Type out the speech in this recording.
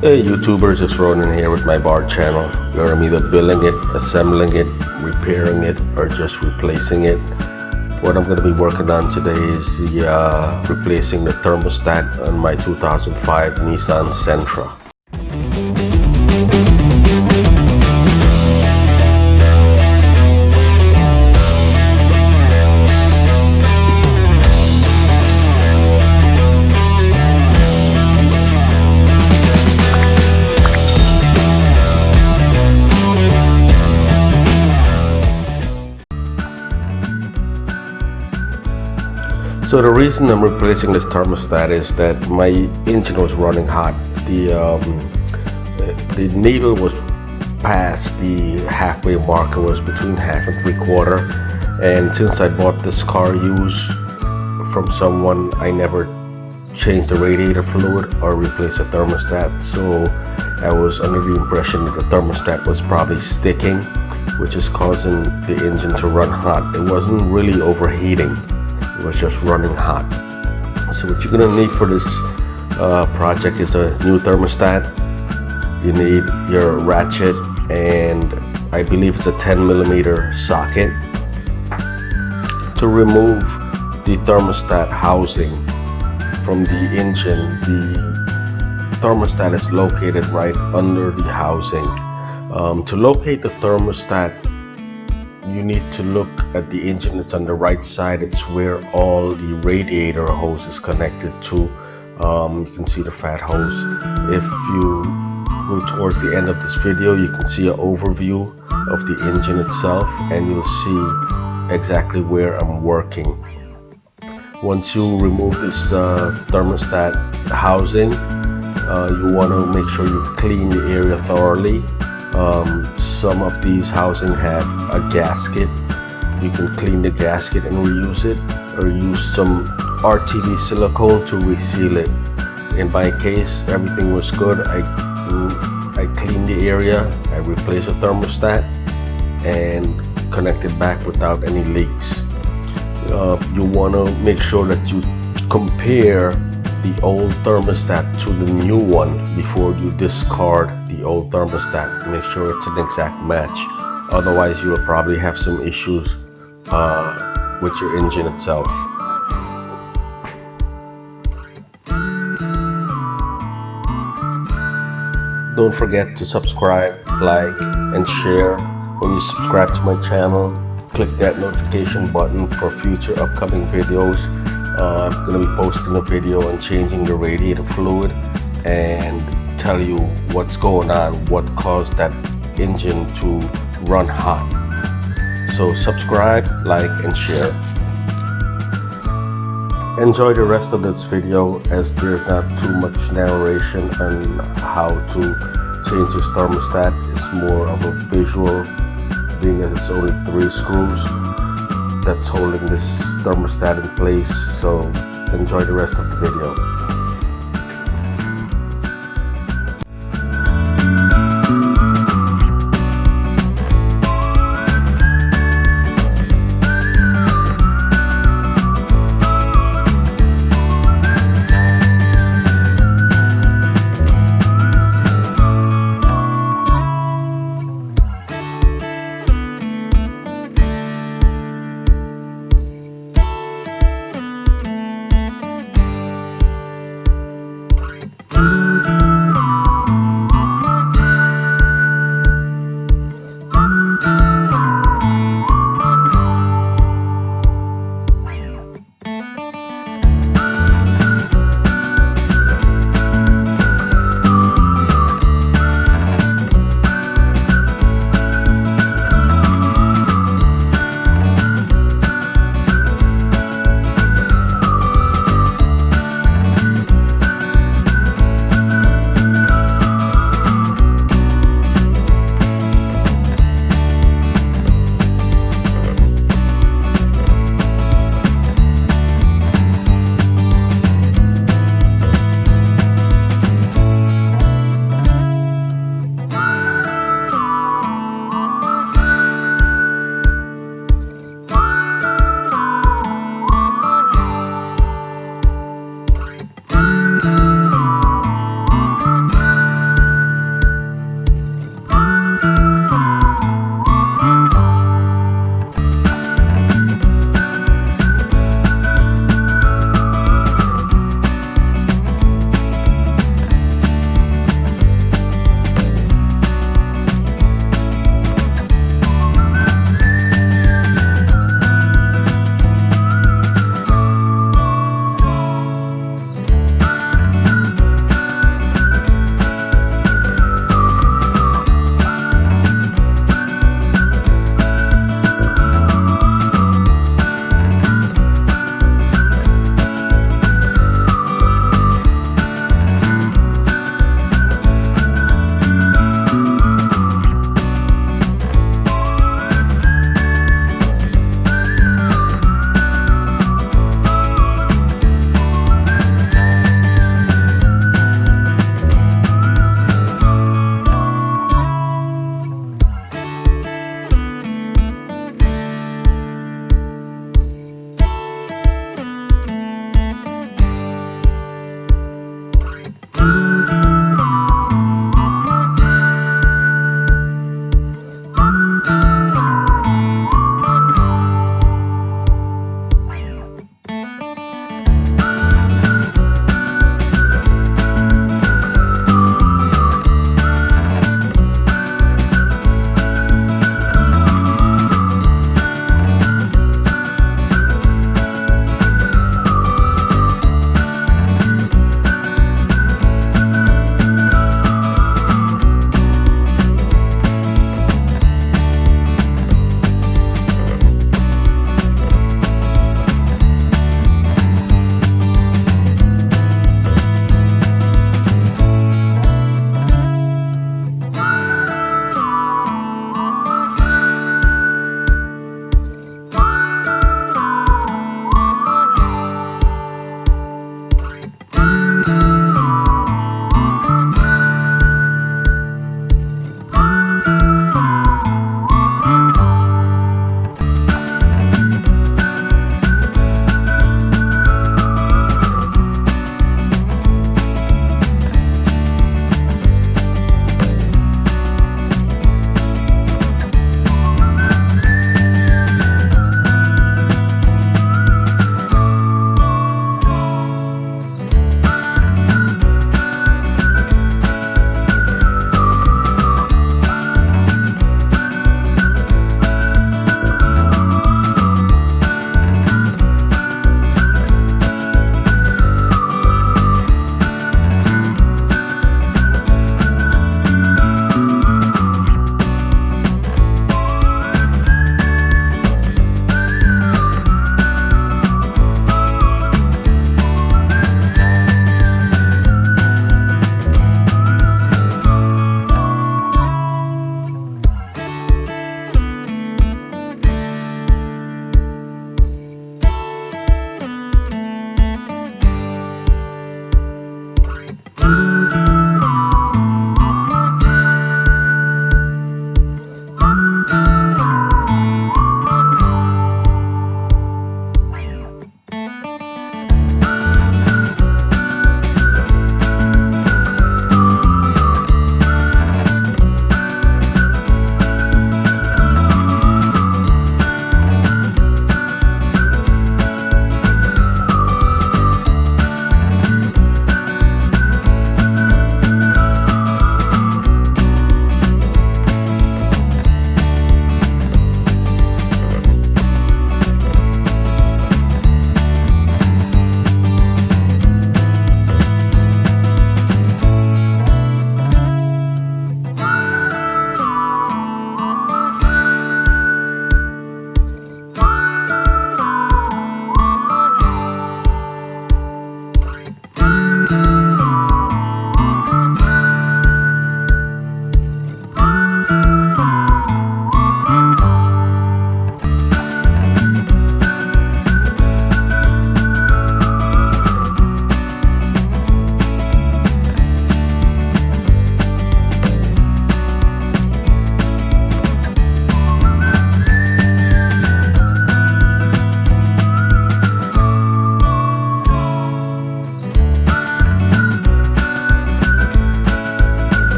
Hey YouTubers, it's Ronan here with my bar channel, where I'm either building it, assembling it, repairing it, or just replacing it. What I'm going to be working on today is replacing the thermostat on my 2005 Nissan Sentra. So the reason I'm replacing this thermostat is that my engine was running hot. The needle was past the halfway marker, was between half and 3/4. And since I bought this car used from someone, I never changed the radiator fluid or replaced the thermostat. So I was under the impression that the thermostat was probably sticking, which is causing the engine to run hot. It wasn't really overheating. It was just running hot. So what you're gonna need for this project is a new thermostat. You need your ratchet, and I believe it's a 10mm socket. To remove the thermostat housing from the engine, the thermostat is located right under the housing. To locate the thermostat, you need to look at the engine. It's on the right side. It's where all the radiator hose is connected to. You can see the fat hose. If you go towards the end of this video, you can see an overview of the engine itself, and you'll see exactly where I'm working. Once you remove this thermostat housing, you want to make sure you clean the area thoroughly. Some of these housing have a gasket. You can clean the gasket and reuse it, or use some RTV silicone to reseal it. In my case, everything was good. I cleaned the area, I replaced the thermostat, and connected back without any leaks. You want to make sure that you compare the old thermostat to the new one before you discard the old thermostat. Make sure it's an exact match. Otherwise, you will probably have some issues with your engine itself. Don't forget to subscribe, like, and share. When you subscribe to my channel, click that notification button for future upcoming videos. I'm going to be posting a video on changing the radiator fluid and tell you what's going on, what caused that engine to run hot. So subscribe, like, and share. Enjoy the rest of this video, as there's not too much narration on how to change this thermostat. It's more of a visual, being that it's only 3 screws that's holding this thermostat in place. So enjoy the rest of the video.